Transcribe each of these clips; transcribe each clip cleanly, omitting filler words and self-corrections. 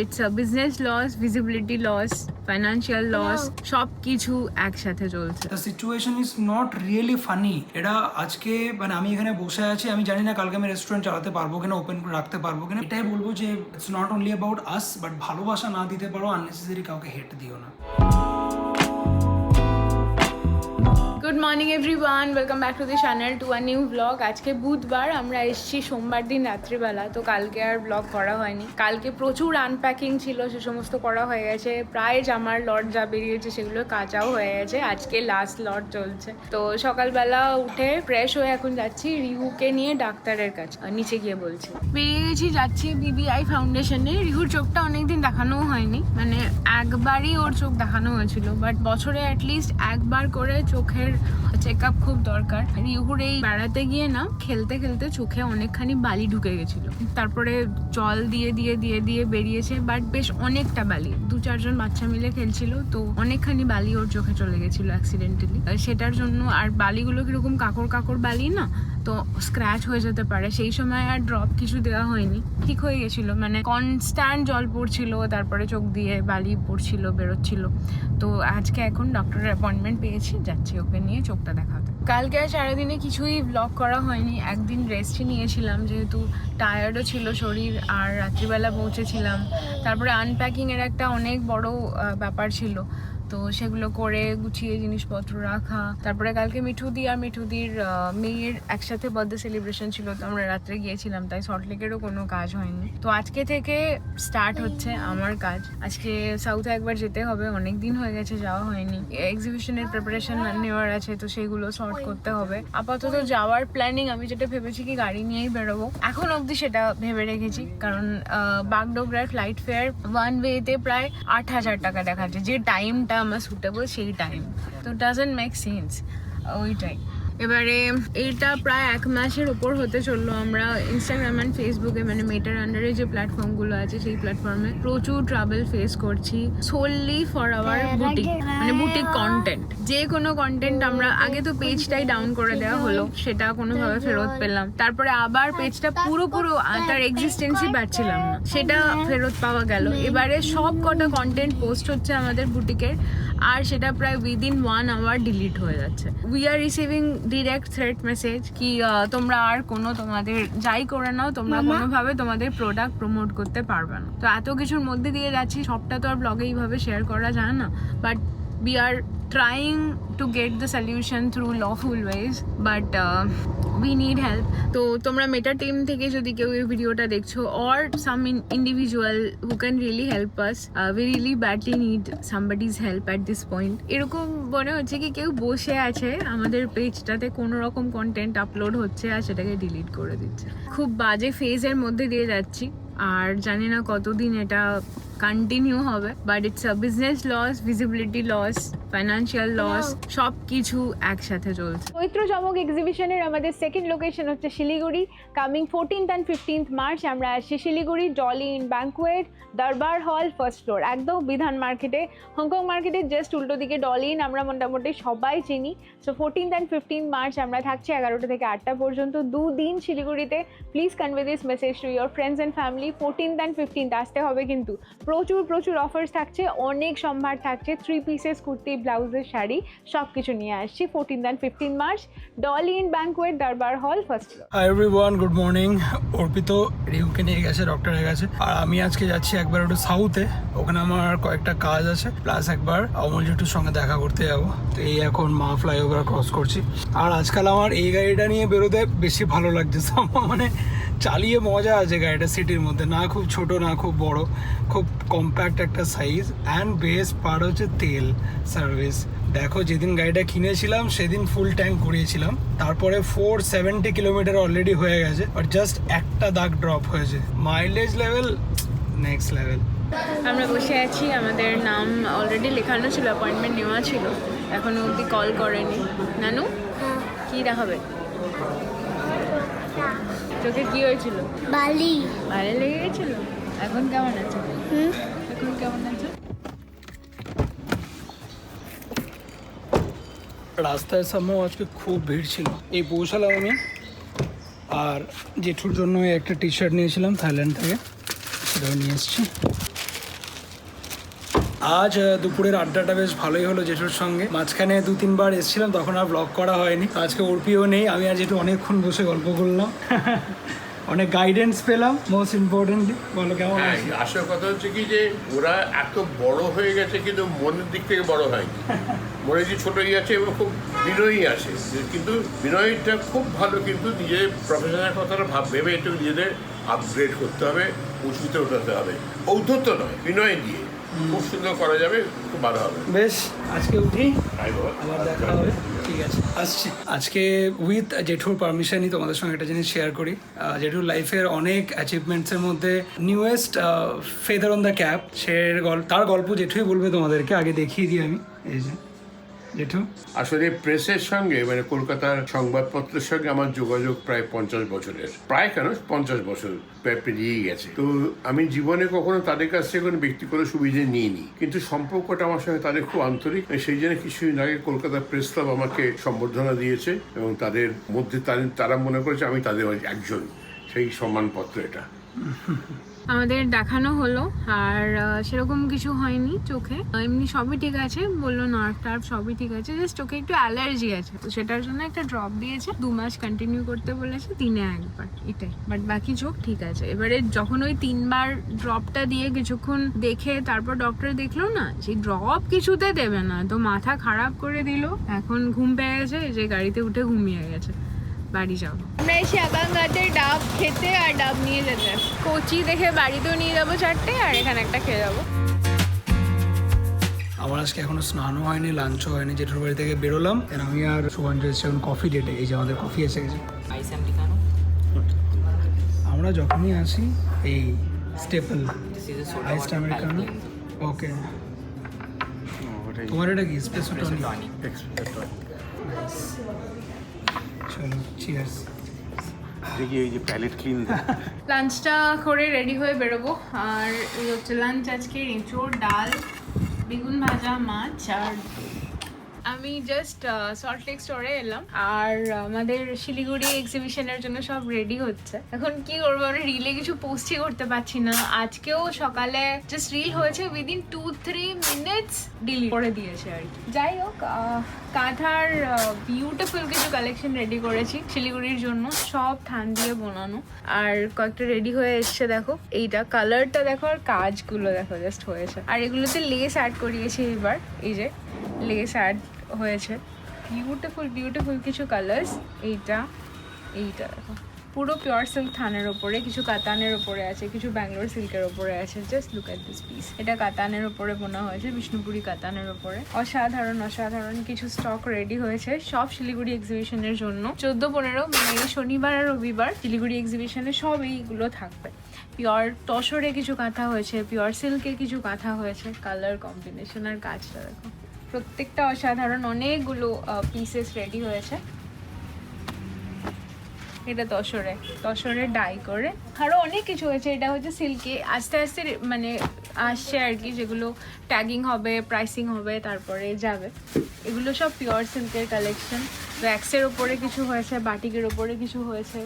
It's a business loss, visibility loss, financial loss, সব কিছু একসাথে চলছে। The situation is not really funny. এটা আজকে মানে আমি এখানে বসে আছি, আমি জানি না কালকে আমি রেস্টুরেন্ট চালাতে পারবো কিনা, ওপেন রাখতে পারবো কিনা। এটাই বলবো যে it's not only about us, but ভালোবাসা না দিতে পারো, আননেসেসারি কাউকে হেট দিও না। Good morning everyone, welcome back to the channel to a new blog. আজকে বুধবার, আমরা এসেছি সোমবার দিন রাত্রিবেলা, তো কালকে আর ব্লগ করা হয়নি। কালকে প্রচুর আনপ্যাকিং ছিল, সে সমস্ত করা হয়ে গেছে। প্রায় জামার লট যা বেরিয়েছে সেগুলো কাচাও হয়ে গেছে, আজকে লাস্ট লট চলছে। তো সকালবেলা উঠে ফ্রেশ হয়ে এখন যাচ্ছি রিহুকে নিয়ে ডাক্তারের কাছে, নিচে গিয়ে বলছি। বেরিয়ে গেছি, যাচ্ছি BBI ফাউন্ডেশনে। রিহুর চোখটা অনেকদিন দেখানোও হয়নি, মানে একবারই ওর চোখ দেখানো হয়েছিল, বাট বছরে অ্যাটলিস্ট একবার করে চোখের চেক আপ খুব দরকার। রিহুর এই বেড়াতে গিয়ে না খেলতে খেলতে চোখে অনেকখানি বালি ঢুকে গেছিল, তারপরে জল দিয়ে দিয়ে দিয়ে দিয়ে বেরিয়েছে, বাট বেশ অনেকটা বালি, 2-4 জন বাচ্চা মিলে খেলছিল, তো অনেকখানি বালি ওর চোখে চলে গেছিলো অ্যাক্সিডেন্টালি। সেটার জন্য, আর বালিগুলো কিরকম কাকড় কাকড় বালি না, তো স্ক্র্যাচ হয়ে যেতে পারে। সেই সময় আর ড্রপ কিছু দেওয়া হয়নি, ঠিক হয়ে গেছিলো, মানে কনস্ট্যান্ট জল পড়ছিল, তারপরে চোখ দিয়ে বালি পড়ছিল, বেরোচ্ছিল। তো আজকে এখন ডক্টরের অ্যাপয়েন্টমেন্ট পেয়েছি, যাচ্ছি ওকে নিয়ে চোখটা দেখাতে। কালকে আর সারাদিনে কিছুই ব্লগ করা হয়নি, একদিন রেস্টই নিয়েছিলাম যেহেতু টায়ার্ডও ছিল শরীর, আর রাত্রিবেলা পৌঁছেছিলাম। তারপরে আনপ্যাকিংয়ের একটা অনেক বড় ব্যাপার ছিল, তো সেগুলো করে গুছিয়ে জিনিসপত্র রাখা। তারপরে কালকে মিঠুদি আর মিঠুদির মেয়ের একসাথে বার্থডে সেলিব্রেশন ছিল, তো আমরা রাত্রে গিয়েছিলাম, তাই সল্টলেকেরও কোনো কাজ হয়নি। তো আজকে থেকে স্টার্ট হচ্ছে আমার কাজ। আজকে সাউথে একবার যেতে হবে, অনেক দিন হয়ে গেছে যাওয়া হয়নি। এক্সিবিশনের প্রিপারেশন নেওয়ার আছে, তো সেইগুলো সর্ট করতে হবে। আপাতত যাওয়ার প্ল্যানিং, আমি যেটা ভেবেছি কি গাড়ি নিয়েই বেরোবো, এখন অবধি সেটা ভেবে রেখেছি, কারণ বাগডোগরার ফ্লাইট ফেয়ার ওয়ান ওয়েতে প্রায় 8,000 টাকা দেখাচ্ছে, যে টাইমটা আমার সুটেবল সেই টাইম, তো ডাজন্ট মেক সেন্স ওইটাই। এবারে এইটা প্রায় 1 মাসের ওপর হতে চললো। আমরা ইনস্টাগ্রাম অ্যান্ড ফেসবুকে, মানে মেটার আন্ডারে যে প্ল্যাটফর্মগুলো আছে সেই প্ল্যাটফর্মে প্রচুর ট্রাভেল ফেস করছি, সোললি ফর আওয়ার বুটিক, মানে বুটিক কন্টেন্ট। যে কোনো কন্টেন্ট আমরা আগে তো পেজটাই ডাউন করে দেওয়া হলো, সেটা কোনোভাবে ফেরত পেলাম, তারপরে আবার পেজটা পুরো তার এক্সিস্টেন্সই পাচ্ছিলাম না, সেটা ফেরত পাওয়া গেল। এবারে সব কটা কন্টেন্ট পোস্ট হচ্ছে আমাদের বুটিকের, আর সেটা প্রায় উইদিন 1 আওয়ার ডিলিট হয়ে যাচ্ছে। We are receiving direct threat message কি তোমরা আর কোনো, তোমাদের যাই করে নাও, তোমরা কোনোভাবে তোমাদের প্রোডাক্ট প্রমোট করতে পারবে না। তো এত কিছুর মধ্যে দিয়ে যাচ্ছি, সবটা তো আর ব্লগে এইভাবে শেয়ার করা যায় না, but we are trying to get the solution through lawful ways, but we need help. তো তোমরা মেটা টিম থেকে যদি কেউ এই ভিডিওটা দেখছো, or some individual who can really help us, we really badly need somebody's help at this point. এরকম মনে হচ্ছে কি কেউ বসে আছে আমাদের পেজটাতে, কোনো রকম কন্টেন্ট আপলোড হচ্ছে আর সেটাকে ডিলিট করে দিচ্ছে। খুব বাজে ফেজের মধ্যে দিয়ে যাচ্ছি, আর জানি না কতদিন এটা কন্টিনিউ হবে, but it's a business loss, visibility loss, financial loss, সব কিছু একসাথে চলছে। চৈত্র চমক এক্সিবিশনের আমাদের সেকেন্ড লোকেশন হচ্ছে Siliguri. Coming 14th and 15th March আমরা আসছি শিলিগুড়ি ডলি ইন ব্যাঙ্কুয়েট, দরবার হল, ফার্স্ট ফ্লোর, একদম বিধান মার্কেটে, হংকং মার্কেটের জাস্ট উল্টো দিকে ডলি ইন। আমরা মোটামুটি সবাই চিনি। So 14th and 15th March আমরা থাকছি 11টা থেকে 8টা পর্যন্ত, 2 দিন শিলিগুড়িতে। Please convey this message to your friends and family. 14th and 15th আসতে হবে, কিন্তু প্রচুর অফার্স থাকছে, অনেক সম্ভার থাকছে, 3 পিসেস কুর্তি, ব্লাউজের শাড়ি, সব কিছু নিয়ে আসছি 14th and 15th March, Dolly in banquet, দরবার হল, first floor. Hi everyone, good morning. অর্পিত রিহুকে নিয়ে গেছে ডক্টরের কাছে, আর আমি আজকে যাচ্ছি একবার একটু সাউথে, ওখানে আমার কয়েকটা কাজ আছে, প্লাস একবার অমল জেঠুর সঙ্গে দেখা করতে যাবো। তো এই এখন মা ফ্লাইওভার ক্রস করছি, আর আজকাল আমার এই গাড়িটা নিয়ে বেরোতে বেশি ভালো লাগছে, মানে চালিয়ে মজা আছে গাড়িটা, সিটির মধ্যে না খুব ছোট না খুব বড়, খুব কম্প্যাক্ট একটা সাইজ। অ্যান্ড বেস্ট পার্ট হচ্ছে তেল সার্ভিস। দেখো, যেদিন গাড়িটা কিনেছিলাম সেদিন ফুল ট্যাঙ্ক করিয়েছিলাম, তারপরে 470 কিলোমিটার অলরেডি হয়ে গেছে, আর জাস্ট একটা দাগ ড্রপ হয়েছে। Mileage level next level. আমরা বসে আছি, আমাদের নাম অলরেডি লেখানো ছিল, অ্যাপয়েন্টমেন্ট নেওয়া ছিল, এখনো অবধি কল করেনি। নানু কি দেখাবে? চোখে কি হয়েছিল? বালি লেগে গেছিল। এখন কেমন আছে? এখন কেমন আছে? রাস্তায় সামনেও আজকে খুব ভিড় ছিল। এই পৌঁছালাম আমি, আর জেঠুর জন্য একটা টি শার্ট নিয়েছিলাম থাইল্যান্ড থেকে, সেটাও নিয়ে এসেছি। আজ দুপুরের আড্ডাটা বেশ ভালোই হলো জেঠুর সঙ্গে। মাঝখানে 2-3 বার এসেছিলাম, তখন আর ব্লগ করা হয়নি। আজকে অর্পিও নেই, আমি আর জেঠু অনেকক্ষণ বসে গল্প করলাম। অনেক গাইডেন্স পেলাম। মোস্ট ইম্পর্টেন্টলি বলো কেমন হ্যাঁ, আছে? আসল কথা হচ্ছে কি যে ওরা এত বড় হয়ে গেছে কিন্তু মনের দিক থেকে বড় হয়নি। মনে যে ছোটই আছে এবং খুব বিনয়ী আছে, কিন্তু বিনয়টা খুব ভালো, কিন্তু নিজের প্রফেশনের কথাটা ভেবে একটু নিজেদের আপগ্রেড করতে হবে, উঁচুতে ওঠাতে হবে। ঔদ্ধত্য নয়, বিনয় দিয়ে খুব সুন্দর করা যাবে, খুব ভালো হবে। বেশ, আজকে উঠি, তাই বল। আবার দেখা হবে। ঠিক আছে, আসছি। আজকে উইথ জেঠুর পারমিশনই তোমাদের সঙ্গে একটা জিনিস শেয়ার করি। জেঠুর লাইফের অনেক অ্যাচিভমেন্টসের মধ্যে newest feather on the cap, তার গল্প জেঠুই বলবে তোমাদেরকে। আগে দেখিয়ে দিই আমি, এই যে জেঠু। আসলে প্রেসের সঙ্গে মানে কলকাতার সংবাদপত্রের সঙ্গে আমার যোগাযোগ প্রায় 50 বছরের, প্রায় কেন 50 বছর প্রায় পেরিয়ে গেছে। তো আমি জীবনে কখনো তাদের কাছ থেকে কোনো ব্যক্তিগত সুবিধা নিইনি, কিন্তু সম্পর্কটা আমার সঙ্গে তাদের খুব আন্তরিক। সেই জন্য কিছুদিন আগে কলকাতা প্রেস ক্লাব আমাকে সম্বর্ধনা দিয়েছে এবং তাদের মধ্যে তারা মনে করেছে আমি তাদের একজন, সেই সম্মানপত্র এটা। আমাদের দেখানো হলো আর সেরকম কিছু হয়নি চোখে, এমনি সবই ঠিক আছে, বললো নার্ভ টার্ভ সবই ঠিক আছে, জাস্ট চোখে একটু অ্যালার্জি আছে, তো সেটার জন্য একটা ড্রপ দিয়েছে, 2 মাস কন্টিনিউ করতে বলেছে, দিনে 1 বার, এটাই। বাট বাকি চোখ ঠিক আছে। এবারে যখন ওই 3 বার ড্রপটা দিয়ে কিছুক্ষণ দেখে তারপর ডক্টর দেখলো না, সেই ড্রপ কিছুতে দেবে না, তো মাথা খারাপ করে দিল। এখন ঘুম পেয়ে গেছে, যে গাড়িতে উঠে ঘুমিয়ে গেছে, বাড়ি যাবো। আমরা এসে আকাঙ্গাতে ডাব খেতে আর ডাব নিয়ে যেতে, কচি দেখে বাড়িতেও নিয়ে যাবো 4টে, আর এখানে একটা খেয়ে যাবো। আমার আজকে এখনো স্নানও হয়নি, লাঞ্চও হয়নি। জেঠুর বাড়ি থেকে বেরোলাম, আমি আর সুভাঞ্জ এসেছি এখন কফি ডেটে। এই যে আমাদের কফি এসে গেছে। আইস আমেরিকানো। আমরা যখনই আসি এই staple This is a soda iced water Americano. type blend. ওকে, তোমার এটা কি স্পেসো Espresso টনিক? tonic. চলো, চিয়ার্স। দেখি এই যে প্যালেট ক্লিন লাঞ্চটা করে রেডি হয়ে বেরোবো। আর এই হচ্ছে লাঞ্চ আজকে, এঁচোড়, ডাল, বেগুন ভাজা, মাছ। আর আমি জাস্ট সল্ট লেক স্টোরে এলাম, আর আমাদের শিলিগুড়ি এক্সিবিশনের জন্য সব রেডি হচ্ছে। এখন কি করবো, আমরা রিলে কিছু পোস্টই করতে পারছি না। আজকেও সকালে জাস্ট রিল হয়েছে, উইদিন 2-3 মিনিটস ডিলিট করে দিয়েছে আর কি। যাই হোক, কাঁথার বিউটিফুল কিছু কালেকশন রেডি করেছি শিলিগুড়ির জন্য, সব থান দিয়ে বোনানো। আর কয়েকটা রেডি হয়ে এসছে, দেখো এইটা কালারটা দেখো, আর কাজগুলো দেখো জাস্ট হয়েছে। আর এগুলোতে লেস অ্যাড করিয়েছি এবার, এই যে লেস অ্যাড হয়েছে, বিউটিফুল বিউটিফুল কিছু কালার্স। এইটা দেখো, পুরো পিওর সিল্ক থানের ওপরে, কিছু কাতানের ওপরে আছে, কিছু ব্যাঙ্গালোর সিল্কের ওপরে আছে। Just look at this piece. এটা কাতানের ওপরে বোনা হয়েছে, বিষ্ণুপুরি কাতানের ওপরে। অসাধারণ অসাধারণ কিছু স্টক রেডি হয়েছে, সব শিলিগুড়ি এক্সিবিশনের জন্য। 14-15 মানে এই শনিবার আর রবিবার শিলিগুড়ি এক্সিবিশনে সব এইগুলো থাকবে। পিওর তসরে কিছু কাঁথা হয়েছে, পিওর সিল্কে কিছু কাঁথা হয়েছে। কালার কম্বিনেশন আর কাজটা দেখো, প্রত্যেকটা অসাধারণ। অনেকগুলো পিসেস রেডি হয়েছে। এটা তসরে ডাই করে, আরও অনেক কিছু হয়েছে। এটা হচ্ছে সিল্কে, আস্তে আস্তে মানে আসছে আর কি, যেগুলো ট্যাগিং হবে, প্রাইসিং হবে, তারপরে যাবে। এগুলো সব পিওর সিল্কের কালেকশন। ওয়্যাক্সের ওপরে কিছু হয়েছে, বাটিকের ওপরে কিছু হয়েছে,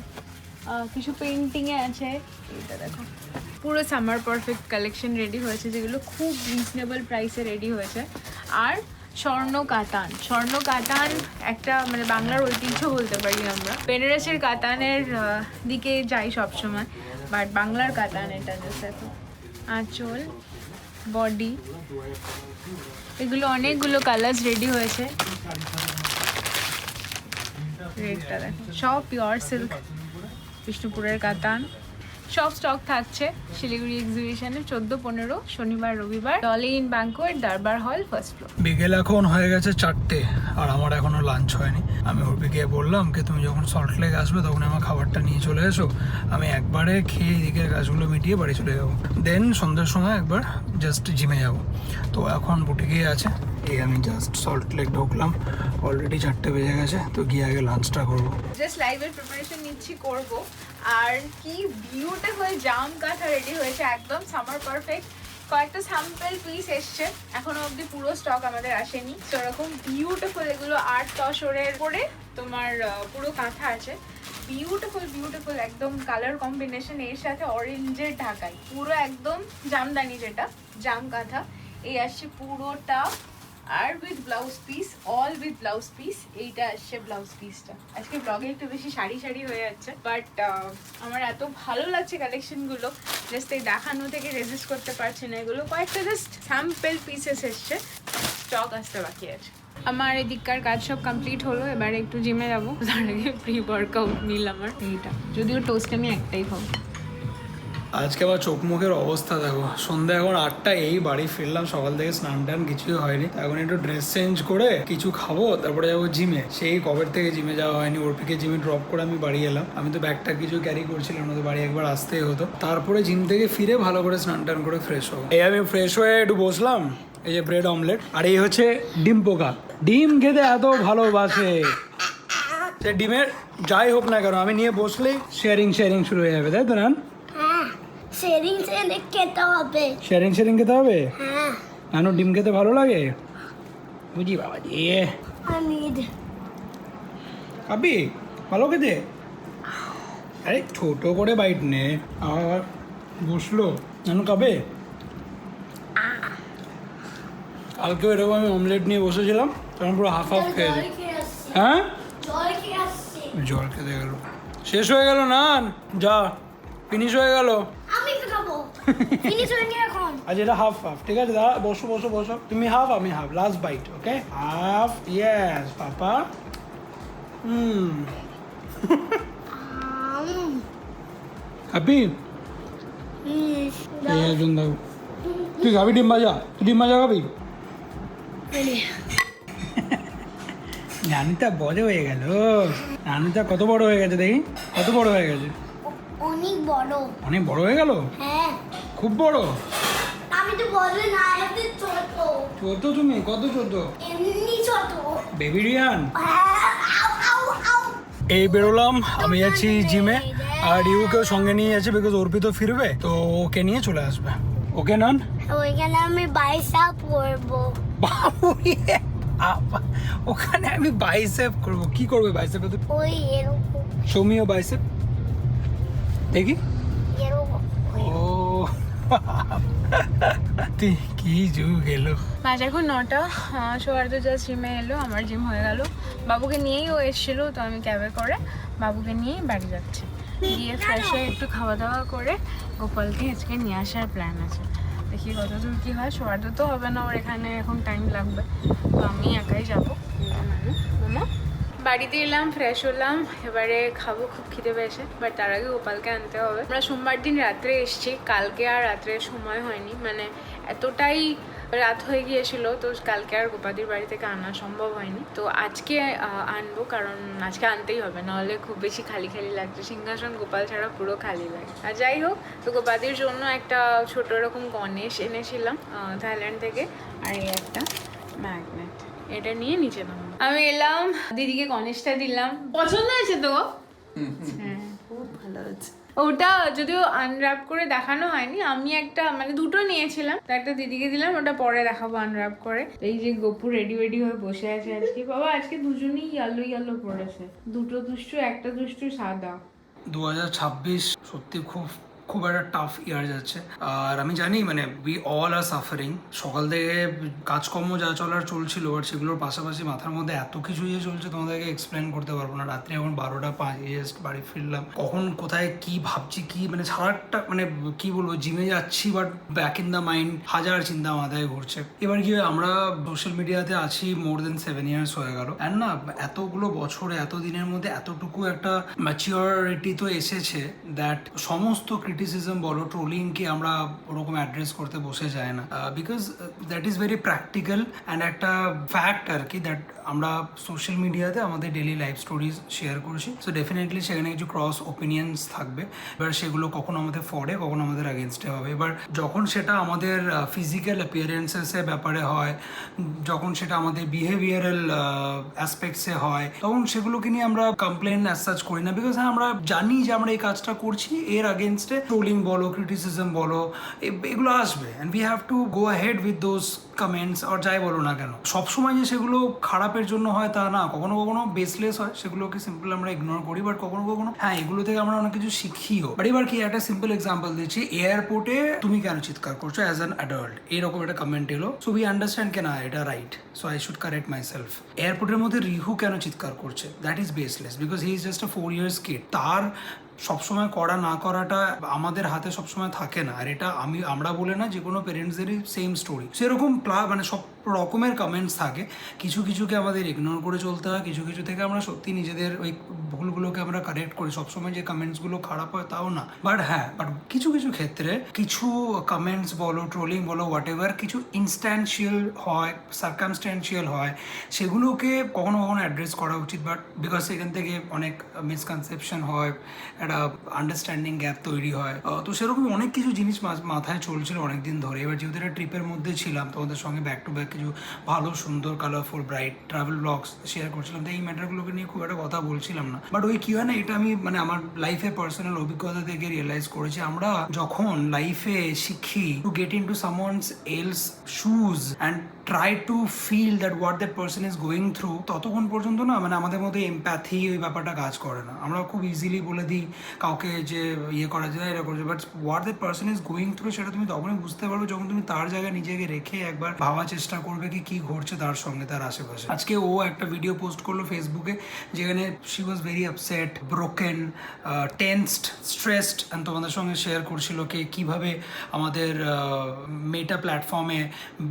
কিছু পেন্টিংয়ে আছে। এটা দেখো, পুরো সামার পারফেক্ট কালেকশন রেডি হয়েছে, যেগুলো খুব রিজনেবল প্রাইসে রেডি হয়েছে। আর স্বর্ণ কাতান একটা মানে বাংলার ঐতিহ্য বলতে পারি আমরা। বেনারসের কাতানের দিকে যাই সবসময়, বাট বাংলার কাতান এটা জাস্ট দেখো, আঁচল, বডি, এগুলো অনেকগুলো কালার্স রেডি হয়েছে। রেডটা দেখো, সব পিওর সিল্ক, বিষ্ণুপুরের কাতান। সব স্টক থাকছে শিলিগুড়ি এক্সিবিশনে 14-15 শনিবার রবিবার, ডলি ইন ব্যাংকোয়েট, দরবার হল, ফার্স্ট ফ্লোর। বিকেল এখন হয়ে গেছে 4টে, আর আমার এখনো লাঞ্চ হয়নি। আমি অর্পিকে বললাম কি তুমি যখন সল্ট লেক আসবে তখন আমার খাবারটা নিয়ে চলে এসো, আমি একবারে খেয়ে এদিকের কাজগুলো মিটিয়ে বাড়ি চলে যাবো। দেন সন্ধ্যের সময় একবার জাস্ট জিমে যাবো। তো এখন বুটিকেই আছে, এই আমি জাস্ট সল্ট লেক ঢুকলাম, অলরেডি 4টে বেজে গেছে। তো গিয়ে আগে লাঞ্চটা করবো। জাস্ট লাইভের প্রিপারেশন নিচ্ছি, করব। আর কি বিউটিফুল জাম কাঁথা রেডি হয়েছে, একদম সামার পারফেক্ট। কয়েকটা স্যাম্পল পিস এসছে, এখনো অবধি পুরো স্টক আমাদের আসেনি। সেরকম বিউটিফুল এগুলো 8 তসরের করে তোমার পুরো কাঁথা আছে। বিউটিফুল একদম কালার কম্বিনেশন, এর সাথে অরেঞ্জের ঢাকাই, পুরো একদম জামদানি, যেটা জাম কাঁথা। এই আসছে পুরোটা, আর with blouse piece, all with blouse piece. এইটা আসছে ব্লাউজ পিসটা। আজকে ব্লগে একটু বেশি শাড়ি শাড়ি হয়ে যাচ্ছে, বাট আমার এত ভালো লাগছে কালেকশনগুলো, জাস্ট এই দেখানো থেকে রেজিস্ট করতে পারছি না। এগুলো কয়েকটা জাস্ট স্যাম্পল পিসেস এসছে, স্টক আসতে বাকি আছে। আমার এদিককার কাজ সব কমপ্লিট হলো, এবারে একটু জিমে যাবো। তার আগে প্রি ওয়ার্কআউট মিল আমার এইটা, যদিও টোস্ট আমি একটাই খাবো। আজকে আবার চোখ মুখের অবস্থা দেখো, সন্ধ্যা এখন 8টা, এই বাড়ি ফিরলাম, সকাল থেকে স্নান টান কিছুই হয়নি। এখন একটু ড্রেস চেঞ্জ করে কিছু খাবো, তারপরে যাবো জিমে। সেই কবের থেকে জিমে যাওয়া হয়নি, অর্পিকে জিমে ড্রপ করে আমি বাড়ি এলাম। আমি তো ব্যাগটা কিছু ক্যারি করছিলাম না, তো বাড়ি একবার আসতেই হতো। তারপরে জিম থেকে ফিরে ভালো করে স্নান টান করে ফ্রেশ হবো। এই আমি ফ্রেশ হয়ে একটু বসলাম, এই যে ব্রেড অমলেট, আর এই হচ্ছে ডিম পোকা। ডিম খেতে এত ভালোবাসে, সে ডিমের যাই হোক না কেন আমি নিয়ে বসলেই শেয়ারিং শুরু হয়ে যাবে, তাই তো না? শেয়ারিং খেতে হবে। শেয়ারিং খেতে হবে? হ্যাঁ, নানু ডিম খেতে ভালো লাগে বুঝি বাবা জি। আমি খাবি ভালো খেতে? আরে ছোট করে বাইট নে। আর বসলো, নানু খাবে? কালকেও এরকম আমি অমলেট নিয়ে বসেছিলাম, তখন পুরো হাফ হাফ খেয়েছে। হ্যাঁ, জল খেতে গেল, শেষ হয়ে গেল না, যা ফিনিশ হয়ে গেল। আমি খাবো। ফিনিশ হয়ে গেছে এখন। আজ এটা হাফ হাফ, ঠিক আছে? দাঁড়া, বসো, তুমি হাফ আমি half, last bite, okay? Half, yes papa. Happy? এই একজন দাও, তুই খাবি ডিম ভাজা? তুই ডিম ভাজা খাবি? নানুটা বড় হয়ে গেল, নানুটা কত বড় হয়ে গেছে দেখি, কত বড় হয়ে গেছে? অনেক বড়। অনেক বড় হয়ে গেল, হ্যাঁ, খুব বড়। আমি তো বড় না, এত ছোট। ছোট তুমি? কত ছোট? এমনি ছোট। বেবি রিয়ান। আউ আউ আউ। এই বেরোলাম, আমি যাচ্ছি জিমে, আর রিউকেও সঙ্গে নিয়ে যাচ্ছে, বিকজ অর্পিত ফিরবে, তো ওকে নিয়ে চলে আসবে। ওকে নান? ওইখানে আমি বাইসেপ করবো। ওখানে আমি বাইসেপ করবো? কি করবে বাইসেপে? তো ওই এরকম সৌমিও বাইসেপ দেখি। এরকম। ও তুই কি যুগ এলো। বাজে এখন 9টা, সৌহার্দ্য জাস্ট জিমে এলো, আমার জিম হয়ে গেল। বাবুকে নিয়েই ও এসেছিলো, তো আমি ক্যাবে করে বাবুকে নিয়েই বাড়ি যাচ্ছি। গিয়ে ফ্রেশ হয়ে একটু খাওয়া দাওয়া করে গোপালকে আজকে নিয়ে আসার প্ল্যান আছে। দেখি কতদূর কী হয়। সৌহার্দ্য তো হবে না, ওর এখানে এখন টাইম লাগবে, তো আমি একাই যাবো। মামা বাড়িতে এলাম, ফ্রেশ হলাম, এবারে খাবো, খুব খিদে পেয়েছে, বাট তার আগে গোপালকে আনতে হবে। আমরা সোমবার দিন রাত্রে এসেছি, কালকে আর রাত্রে সময় হয়নি, মানে এতটাই রাত হয়ে গিয়েছিল, তো কালকে আর গোপাদির বাড়ি থেকে আনা সম্ভব হয়নি। তো আজকে আনবো, কারণ আজকে আনতেই হবে, নাহলে খুব বেশি খালি খালি লাগছে। সিংহাসন গোপাল ছাড়া পুরো খালি লাগে। আর যাই হোক, তো গোপাদির জন্য একটা ছোট রকম গণেশ এনেছিলাম থাইল্যান্ড থেকে, আর এই একটা ম্যাগনেট, এটা নিয়ে নিচে নাম। আমি এলাম, দিদিকে গণেশটা দিলাম, পছন্দ হয়েছে তো? হ্যাঁ, খুব ভালো হয়েছে। ওটা যদিও আনর্যাপ করে দেখানো হয়নি, আমি একটা মানে দুটো নিয়েছিলাম, তো একটা দিদিকে দিলাম, ওটা পরে দেখাবো আনর্যাপ করে। এই যে গপু রেডি হয়ে বসে আছে আজকে। বাবা আজকে দুজনেই ইয়েলো পড়েছে, দুটো দুষ্টু, একটা দুষ্টু সাদা। 2026 সত্যি খুব একটা টাফ ইয়ার যাচ্ছে, আর আমি জানি মানে উই অল আর সাফারিং। সকাল থেকে কাজকর্ম যা চলছিল, বাট সেগুলোর পাশাপাশি মাথার মধ্যে এত কিছু যে চলছে তোমাদেরকে এক্সপ্লেন করতে পারবো না। রাত্রে এখন 12টা 5 জাস্ট বাড়ি ফিরলাম, কখন কোথায় কি ভাবছি, কি মানে সারাটা মানে কি বলবো, জিমে যাচ্ছি, but back in the mind হাজার চিন্তা মাথায় ঘুরছে। এবার কি হয়, আমরা সোশ্যাল মিডিয়াতে আছি মোর দেন 7 ইয়ার্স হয়ে গেল, অ্যান্ড না এতগুলো বছরে এত দিনের মধ্যে এতটুকু একটা ম্যাচিওরিটি তো এসেছে দ্যাট সমস্ত ক্রিটিসিজম বলো, ট্রোলিংকে আমরা ওরকম অ্যাড্রেস করতে বসে যায় না, because that is very practical and একটা ফ্যাক্ট আর কি, দ্যাট আমরা সোশ্যাল মিডিয়াতে আমাদের ডেলি লাইফ স্টোরিজ শেয়ার করছি। সো ডেফিনেটলি সেখানে কিছু ক্রস ওপিনিয়ন্স থাকবে, এবার সেগুলো কখনো আমাদের ফরে, কখনো আমাদের আগেনস্টে হবে। এবার যখন সেটা আমাদের ফিজিক্যাল অ্যাপিয়ারেন্সেসের ব্যাপারে হয়, যখন সেটা আমাদের বিহেভিয়ারাল অ্যাসপেক্টসে হয়, তখন সেগুলোকে নিয়ে আমরা কমপ্লেন অ্যাজ সাচ করি না, বিকজ হ্যাঁ আমরা জানি যে আমরা এই কাজটা করছি, এর আগেনস্টে ট্রোলিং বলো, ক্রিটিসিজম বলো, এগুলো আসবে, and we have to go ahead with those comments আর যাই বলো না কেন। সবসময় যে সেগুলো খারাপের জন্য হয় তা না, কখনো কখনো বেসলেস হয়, সেগুলোকে সিম্পল আমরা ইগনোর করি, বাট কখনো কখনো হ্যাঁ এগুলো থেকে আমরা অনেক কিছু শিখিও। বাট এবার কি একটা সিম্পল এক্সাম্পল দিচ্ছি, এয়ারপোর্টে তুমি কেন চিৎকার করছো অ্যাজ অ্যান অ্যাডাল্ট, এরকম একটা কমেন্ট এলো, সো উই আন্ডারস্ট্যান্ড কেন এটা right, so I should correct myself. এয়ারপোর্টের মধ্যে রিহু কেন চিৎকার করছে, that is baseless, because he is just a 4 years kid. তার সবসময় করা না করাটা আমাদের হাতে সবসময় থাকে না, আর এটা আমরা বলে না, যে কোনো পেরেন্টসদেরই সেম স্টোরি সেরকম মানে সব রকমের কমেন্টস থাকে। কিছু কিছুকে আমাদের ইগনোর করে চলতে হয়, কিছু কিছু থেকে আমরা সত্যি নিজেদের ওই ভুলগুলোকে আমরা কারেক্ট করি। সবসময় যে কমেন্টসগুলো খারাপ হয় তাও না, বাট কিছু কিছু ক্ষেত্রে কিছু কমেন্টস বলো, ট্রোলিং বলো, হোয়াট এভার, কিছু ইনস্ট্যান্সিয়াল হয়, সার্কামস্ট্যান্সিয়াল হয়, সেগুলোকে কখনো কখনো অ্যাড্রেস করা উচিত। বাট বিকজ সেখান থেকে অনেক মিসকনসেপশন হয়, একটা আন্ডারস্ট্যান্ডিং গ্যাপ তৈরি হয়। তো সেরকম অনেক কিছু জিনিস মাথায় চলছিল অনেকদিন ধরে। এবার যেহেতু একটা ট্রিপের মধ্যে ছিলাম, তোমাদের সঙ্গে ব্যাক টু ব্যাক কিছু ভালো সুন্দর colourful bright travel blogs share করছিলাম, তো এই ম্যাটারগুলোকে নিয়ে খুব একটা কথা বলছিলাম না। বাট ওই কি হয় না, এটা আমি মানে আমার লাইফে পার্সোনাল অভিজ্ঞতা থেকে রিয়েলাইজ করেছি, আমরা যখন লাইফে শিখি to get into someone's else shoes and try to feel that what that person is going through, ততক্ষণ পর্যন্ত না মানে আমাদের মধ্যে এমপ্যাথি ওই ব্যাপারটা কাজ করে না। আমরা খুব ইজিলি বলে দিই কাউকে যে ইয়ে করা যায়, এটা করছে, but what that person is going through সেটা তুমি তখনই বুঝতে পারবে যখন তুমি তার জায়গায় নিজেকে রেখে একবার ভাবার চেষ্টা করবে কি ঘটছে তার সঙ্গে, তার আশেপাশে। আজকে ও একটা ভিডিও পোস্ট করলো ফেসবুকে, যেখানে she was very upset, broken, tensed, stressed, and তোমাদের সঙ্গে শেয়ার করছিল কিভাবে আমাদের মেটা প্ল্যাটফর্মে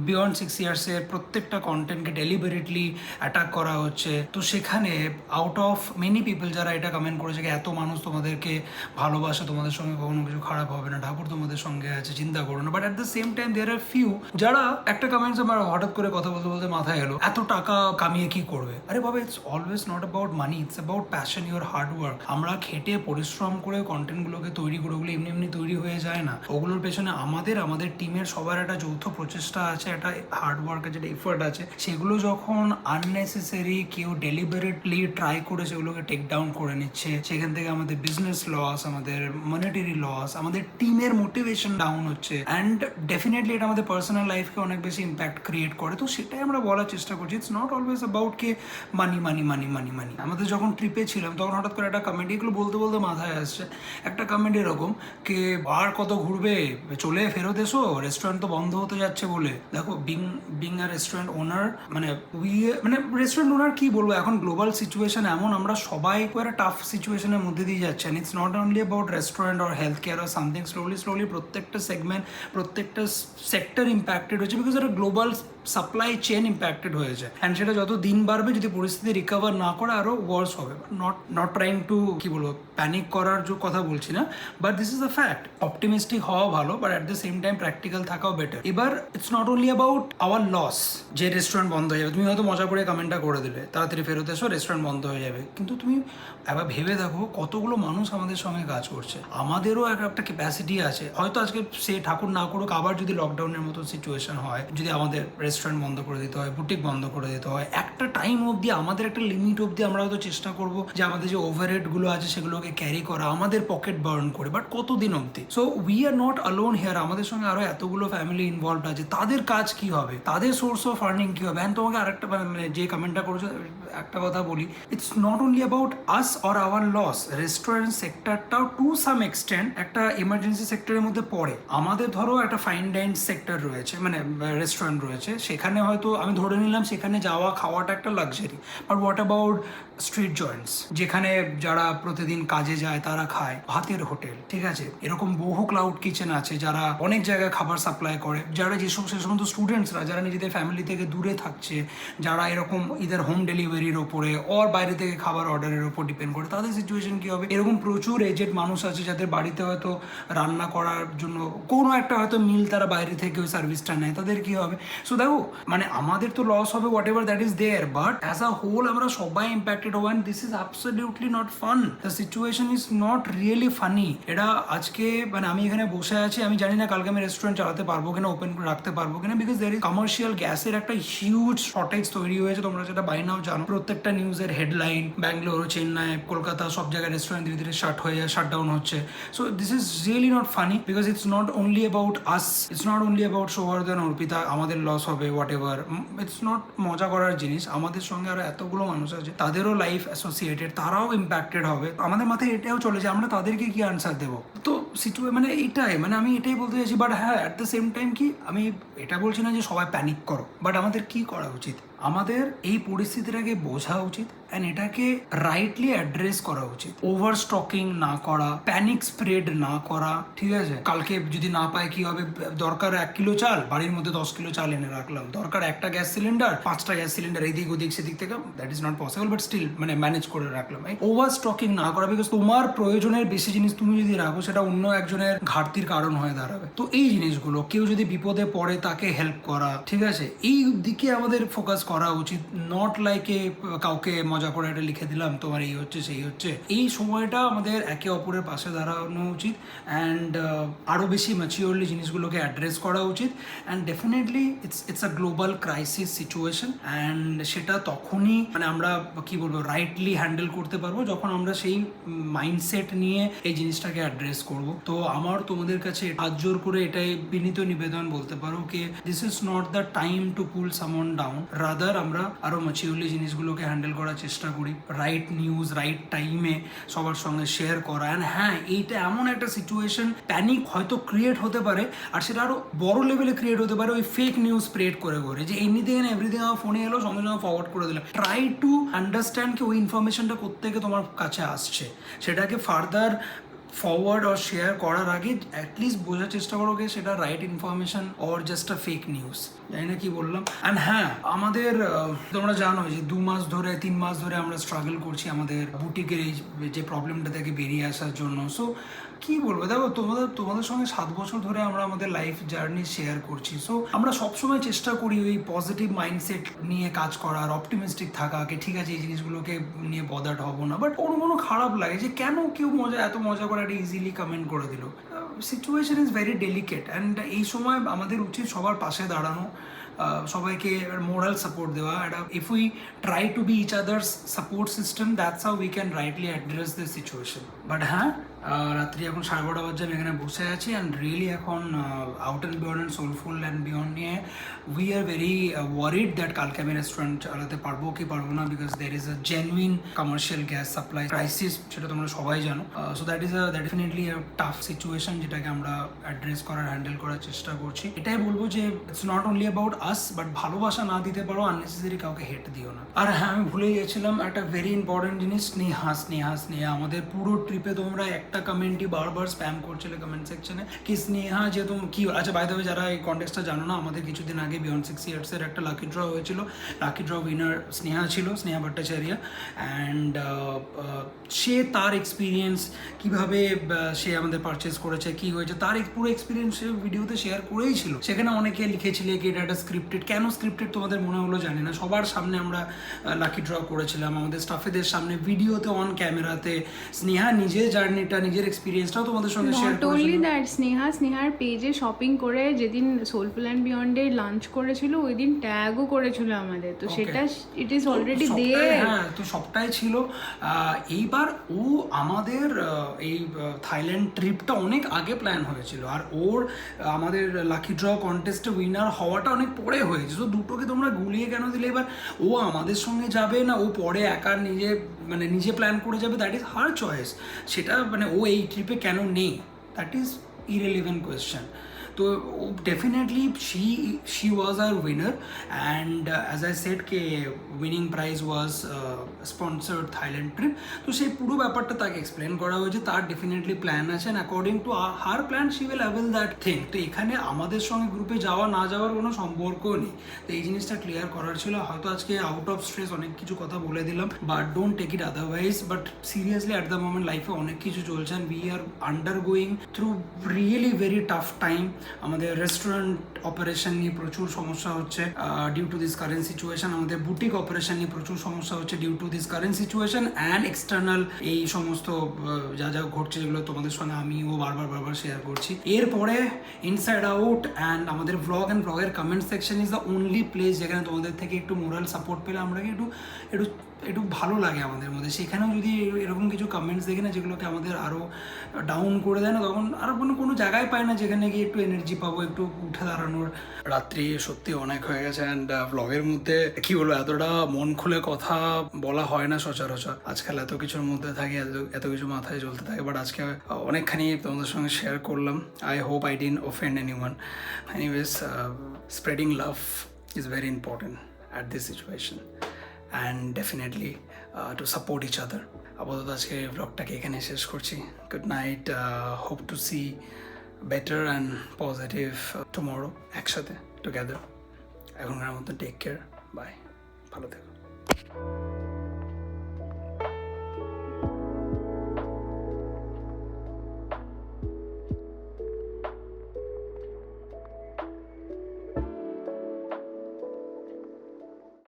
বিয়ন্ড 6 ইয়ার্সের প্রত্যেকটা কন্টেন্টকে ডেলিবারেটলি অ্যাটাক করা হচ্ছে। তো সেখানে আউট অফ মেনি পিপল যারা এটা কমেন্ট করেছে, এত মানুষ তোমাদেরকে ভালোবাসে, তোমাদের সঙ্গে কখনো কিছু খারাপ হবে না, ঠাকুর তোমাদের সঙ্গে আছে, চিন্তা করো না, but at the same time there are few যারা একটা কমেন্টস আমার হঠাৎ করে কথা বলতে বলতে মাথায় এলো, এত টাকা কামিয়ে কি করবে? আরে বাবা, it's always not about money, it's about passion, your hard work. আমরা খেটে পরিশ্রম করে কন্টেন্টগুলোকে তৈরি করে, ওগুলো এমনি এমনি তৈরি হয়ে যায় না, ওগুলোর পেছনে আমাদের টিমের সবার একটা যৌথ প্রচেষ্টা আছে, একটা হার্ড ওয়ার্কের যেটা এফোর্ট আছে। সেগুলো যখন আননেসেসারি কেউ ডেলিবারেটলি ট্রাই করে সেগুলোকে টেক ডাউন করে নিচ্ছে, সেখান থেকে আমাদের বিজনেস লস, আমাদের মনিটারি লস, আমাদের টিমের মোটিভেশন ডাউন হচ্ছে, অ্যান্ড ডেফিনেটলি এটা আমাদের পার্সোনাল লাইফকে অনেক বেশি ইম্প্যাক্ট ক্রিয়েট করে। তো সেটাই আমরা বলার চেষ্টা করছি, ইটস নট অলওয়েজ অ্যাবাউট কে মানি মানি মানি মানি মানি। আমাদের যখন ট্রিপে ছিলাম তখন হঠাৎ করে একটা কমেন্ট, এগুলো বলতে বলতে মাথায় আসছে, একটা কমেন্ট এরকম কে আর কত ঘুরবে, চলে ফেরত এসো, রেস্টুরেন্ট তো বন্ধ হতে যাচ্ছে বলে। দেখো, বিং আ রেস্টুরেন্ট ওনার, মানে রেস্টুরেন্ট ওনার কি বলবো, এখন গ্লোবাল সিচুয়েশন এমন, আমরা সবাই একটা টাফ সিচুয়েশনের মধ্যে দিয়ে যাচ্ছি, and it's not only about restaurant or health care or something. Slowly প্রত্যেকটা সেগমেন্ট, প্রত্যেকটা সেক্টর ইম্প্যাক্টেড হচ্ছে, বিকজ একটা গ্লোবাল সাপ্লাই চেন ইম্প্যাক্টেড হয়েছে, অ্যান্ড সেটা যত দিন বাড়বে, যদি পরিস্থিতি রিকভার না করে আরও ওয়ার্স হবে। নট ট্রাইং টু কি বলবো প্যানিক করার যে কথা বলছি না, but this is a fact. Optimistic হওয়া ভালো, বাট অ্যাট দ্য সেম টাইম প্র্যাকটিক্যাল থাকাও বেটার। এবার it's not only about our loss, যে রেস্টুরেন্ট বন্ধ হয়ে যাবে, তুমি হয়তো মজা করে কমেন্টটা করে দিলে তাড়াতাড়ি ফেরত এসো, রেস্টুরেন্ট বন্ধ হয়ে যাবে, কিন্তু তুমি একবার ভেবে দেখো কতগুলো মানুষ আমাদের সঙ্গে কাজ করছে, আমাদেরও একটা ক্যাপাসিটি আছে। হয়তো আজকে সে ঠাকুর না করুক, আবার যদি লকডাউনের মতো সিচুয়েশন হয়, যদি আমাদের রেস্টুরেন্ট বন্ধ করে দিতে হয়, বুটিক বন্ধ করে দিতে হয়, একটা টাইম অবধি, আমাদের একটা লিমিট অবধি আমরা হয়তো চেষ্টা করবো যে আমাদের যে ওভারহেডগুলো আছে সেগুলোকে ক্যারি করা, আমাদের পকেট বার্ন করে, বাট কতদিন অবধি? So we are not alone here, আমাদের সঙ্গে আরো এতগুলো ফ্যামিলি ইনভলভড আছে, তাদের কাজ কি হবে, তাদের সোর্স অফ আর্নিং কি হবে। অ্যান্ড তোমাকে আরেকটা মানে যে কমেন্টটা করেছো, একটা কথা বলি, it's not only about us or our loss. Restaurant সেক্টরটাও টু সাম এক্সটেন্ট একটা ইমার্জেন্সি সেক্টরের মধ্যে পড়ে। আমাদের ধরো একটা ফাইন ডাইন সেক্টর রয়েছে, মানে রেস্টুরেন্ট রয়েছে, সেখানে হয়তো আমি ধরে নিলাম সেখানে যাওয়া খাওয়াটা একটা luxury, but what about street Joints, যেখানে যারা প্রতিদিন কাজে যায় তারা খায়, ভাতের হোটেল, ঠিক আছে, এরকম বহু ক্লাউড কিচেন আছে যারা অনেক জায়গায় খাবার সাপ্লাই করে, যারা সে সমস্ত স্টুডেন্টসরা যারা নিজেদের ফ্যামিলি থেকে দূরে থাকছে, যারা এরকম ইদার হোম ডেলিভারির ওপরে ওর বাইরে থেকে খাবার অর্ডারের ওপর ডিপেন্ড করে, তাদের সিচুয়েশন কী হবে। এরকম প্রচুর এজেড মানুষ আছে যাদের বাড়িতে হয়তো রান্না করার জন্য কোনো একটা হয়তো মিল তারা বাইরে থেকে ওই সার্ভিসটা নেয়, তাদের কী হবে। সো দেখো, দেখো মানে আমাদের তো লস হবে whatever that is there, but as a whole আমরা সবাই ইম্প্যাক্টেড হবো and this is absolutely not fun. The situation is not really funny. এটা আজকে মানে আমি এখানে বসে আছি, আমি জানি না কালকে আমি রেস্টুরেন্ট চালাতে পারবো কিনা, ওপেন করে রাখতে পারবো কিনা, বিকজ দের ইজ কমার্শিয়াল গ্যাসের একটা হিউজ শর্টেজ তৈরি হয়েছে। তোমরা যেটা বাই নাও জানো, প্রত্যেকটা নিউজের হেডলাইন ব্যাঙ্গালোর, চেন্নাই, কলকাতা সব জায়গায় রেস্টুরেন্ট ধীরে ধীরে শাট ডাউন হচ্ছে। So this is really not funny because it's not only about us, it's not only about Sauharda Arpita, আমাদের লস হবে হোয়াট এভার, ইটস নট মজা করার জিনিস। আমাদের সঙ্গে আরো এতগুলো মানুষ আছে, তাদেরও লাইফ অ্যাসোসিয়েটেড, তারাও ইম্প্যাক্টেড হবে। আমাদের মাথায় এটাও চলে যে আমরা তাদেরকে কি আনসার দেবো। তো মানে এটাই মানে আমি এটাই বলতে চাইছি। বাট হ্যাঁ, অ্যাট দ্য সেম টাইম কি আমি এটা বলছি না যে সবাই প্যানিক করো, বাট আমাদের কি করা উচিত, আমাদের এই পরিস্থিতিটাকে বোঝা উচিত অ্যান্ড এটাকে রাইটলি অ্যাড্রেস করা উচিত। ওভার স্টকিং না করা, প্যানিক স্প্রেড না করা, ঠিক আছে? কালকে যদি না পায় কি হবে, দরকার 1 কিলো চাল, বাড়ির মধ্যে 10 কিলো চাল এনে রাখলাম, দরকার একটা গ্যাস সিলিন্ডার, 5টা গ্যাস সিলিন্ডার এদিক ওদিক সেদিক থেকে, that is not possible, but still মানে ম্যানেজ করে রাখলাম। ওভার স্টকিং না করা, বিকজ তোমার প্রয়োজনের বেশি জিনিস তুমি যদি রাখো সেটা অন্য একজনের ঘাটতির কারণ হয়ে দাঁড়াবে। তো এই জিনিসগুলো, কেউ যদি বিপদে পড়ে তাকে হেল্প করা, ঠিক আছে, এই দিকে আমাদের ফোকাস করা উচিত। নট লাইক কাউকে মজা করে এটা লিখে দিলাম তোমার এই হচ্ছে সেই হচ্ছে। এই সময়টা আমাদের একে অপরের পাশে দাঁড়ানো উচিত অ্যান্ড আরও বেশি ম্যাচিওরলি জিনিসগুলোকে অ্যাড্রেস করা উচিত। And definitely it's a global crisis situation and সেটা তখনই মানে আমরা কি বলবো রাইটলি হ্যান্ডেল করতে পারবো যখন আমরা সেই মাইন্ডসেট নিয়ে এই জিনিসটাকে অ্যাড্রেস করব। তো আমার তোমাদের কাছে হাত জোর করে এটাই বিনীত নিবেদন বলতে পারো কি this is not the time to pool someone down, rather আমরা আরো ম্যাচিওরলি জিনিসগুলোকে হ্যান্ডেল করার চেষ্টা করি, রাইট নিউজ রাইট টাইমে সবার সঙ্গে শেয়ার করা। অ্যান্ড হ্যাঁ, এইটা এমন একটা সিচুয়েশন, প্যানিক হয়তো ক্রিয়েট হতে পারে আর সেটা আরো বড় লেভেলে ক্রিয়েট হতে পারে ওই ফেক নিউজ স্প্রেড করে যে এনিথিং এন্ড এভরিথিং আমার ফোনে এলো সঙ্গে সঙ্গে ফরওয়ার্ড করে দিলাম। ট্রাই টু আন্ডারস্ট্যান্ড কি ওই ইনফরমেশনটা কোত্থেকে তোমার কাছে আসছে, সেটাকে ফার্দার ফরওয়ার্ড আর শেয়ার করার আগে অ্যাটলিস্ট বোঝার চেষ্টা করো যে সেটা right information or just a fake news. জানি না কি বললাম। অ্যান্ড হ্যাঁ, আমাদের তোমরা জানো যে 2 মাস ধরে 3 মাস ধরে আমরা স্ট্রাগল করছি আমাদের বুটিকের এই যে প্রবলেমটা থেকে বেরিয়ে আসার জন্য। সো কি বলবো, দেখো তোমাদের সঙ্গে 7 বছর ধরে আমরা আমাদের লাইফ জার্নি শেয়ার করছি। সো আমরা সবসময় চেষ্টা করি ওই পজিটিভ মাইন্ডসেট নিয়ে কাজ করার, অপটিমিস্টিক থাকাকে, ঠিক আছে এই জিনিসগুলোকে নিয়ে বদার্ড হবো না। বাট কোনো খারাপ লাগে যে কেন কেউ এত মজা করে একটা ইজিলি কমেন্ট করে দিল। Situation is very delicate and এই সময় আমাদের উচিত সবার পাশে দাঁড়ানো, সবাইকে মোরাল সাপোর্ট দেওয়া। If we try to be each others support system, that's how we can rightly address this situation. But হ্যাঁ, রাত্রি এখন 12:30 বাজে, আমি এখানে বসে আছি অ্যান্ড রিয়েলি এখন out and beyond and soulful and beyond নিয়ে we are very worried that কালকে আমি রেস্টুরেন্ট চালাতে পারবো কি পারবো না, because there is a genuine commercial gas supply crisis, সেটা তোমরা সবাই জানো। So that is definitely a tough situation যেটাকে আমরা অ্যাড্রেস করার, হ্যান্ডেল করার চেষ্টা করছি। এটাই বলবো যে it's not only about us, but ভালোবাসা না দিতে পারো, আননেসেসারি কাউকে হেট দিও না। আর হ্যাঁ, আমি ভুলে গেছিলাম একটা ভেরি ইম্পর্টেন্ট জিনিস, স্নেহা। আমাদের পুরো ট্রিপে তোমরা একটা কমেন্টই বারবার স্প্যাম করছিলে কমেন্ট সেকশনে কি স্নেহা যে তুমি কি, আচ্ছা বাই দ্য ওয়ে যারা এই কনটেক্সটটা জানো না, আমাদের কিছুদিন আগে বিয়ন্ড 6 ইয়ার্সের একটা লাকি ড্র হয়েছিল। লাকি ড্র উইনার স্নেহা ছিল, স্নেহা ভট্টাচার্য। অ্যান্ড সে তার এক্সপিরিয়েন্স কীভাবে সে আমাদের পারচেস করেছে, কি হয়েছে, তার পুরো এক্সপিরিয়েন্স সে ভিডিওতে শেয়ার করেই ছিল। সেখানে অনেকে লিখেছিলে কি এটা একটা স্ক্রিপ্টেড। কেন স্ক্রিপ্টেড তোমাদের মনে হলো জানি না, সবার সামনে আমরা লাকি ড্র করেছিলাম, আমাদের স্টাফেদের সামনে, ভিডিওতে, অন ক্যামেরাতে। স্নেহা নিজের জার্নিটা, নিজের এক্সপিরিয়েন্সটাও তোমাদের সঙ্গে শেয়ার নট অনলি দ্যাট, স্নেহার পেজে শপিং করে যেদিন সোলফুল অ্যান্ড বিয়ন্ডে লাঞ্চ করেছিল ওই দিন ট্যাগও করেছিল আমাদের। তো সেটা ইট ইজ অলরেডি দেয়ার। হ্যাঁ, তো সবটাই ছিল। এইবার ও আমাদের এই থাইল্যান্ড ট্রিপটা অনেক আগে প্ল্যান হয়েছিল আর ওর আমাদের লাকি ড্র কন্টেস্টে উইনার হওয়াটা অনেক পরে হয়েছে। তো দুটোকে তোমরা গুলিয়ে কেন দিলে? এবার ও আমাদের সঙ্গে যাবে না ও পরে একা নিজে প্ল্যান করে যাবে, দ্যাট ইজ হার চয়েস। সেটা ও এই ট্রিপে কেন নেই, দ্যাট ইজ ইরেলিভেন্ট কোয়েশ্চেন। তো definitely she was our winner and as I said ke winning prize was sponsored Thailand trip. তো সেই পুরো ব্যাপারটা তাকে এক্সপ্লেন করা হয়েছে, তার ডেফিনেটলি প্ল্যান আছে and according to her plan she will avail that thing. তো এখানে আমাদের সঙ্গে গ্রুপে যাওয়া না যাওয়ার কোনো সম্পর্ক নেই। তো এই জিনিসটা ক্লিয়ার করার ছিল। হয়তো আজকে আউট অফ স্ট্রেস অনেক কিছু কথা বলে দিলাম, but don't take it otherwise. But seriously at the moment লাইফে অনেক কিছু চলছে and we are undergoing through really very tough time. আমাদের রেস্টুরেন্ট অপারেশন নিয়ে প্রচুর সমস্যা হচ্ছে due to this current situation, আমাদের বুটিক অপারেশন নিয়ে প্রচুর সমস্যা হচ্ছে due to this current situation and external এই সমস্ত যা যা ঘটছে যেগুলো তোমাদের সঙ্গে আমিও বারবার শেয়ার করছি। এরপরে ইনসাইড আউট অ্যান্ড আমাদের ভ্লগ অ্যান্ড ভ্লগের comment section is the only place যেখানে তোমাদের থেকে একটু মোরাল সাপোর্ট পেলে আমরা একটু একটু একটু ভালো লাগে আমাদের মধ্যে। সেখানেও যদি এরকম কিছু কমেন্টস দেখি না যেগুলোকে আমাদের আরও ডাউন করে দেয় না, তখন আরও কোনো জায়গায় পায় না যেখানে গিয়ে একটু এনার্জি পাবো, একটু উঠে দাঁড়ানোর। রাত্রি সত্যি অনেক হয়ে গেছে অ্যান্ড ব্লগের মধ্যে কি বলবো, এতটা মন খুলে কথা বলা হয় না সচরাচর। আজকাল এত কিছুর মধ্যে থাকে, এত কিছু মাথায় চলতে থাকে, বাট আজকে অনেকখানি তোমাদের সঙ্গে শেয়ার করলাম। I hope I didn't offend anyone. Anyways, spreading love is very important at this situation and definitely to support each other. আপাতত আজকে ব্লগটাকে এখানে শেষ করছি। Good night, hope to see better and positive tomorrow একসাথে together. এখনকার মতো take care, by, ভালো থেকো।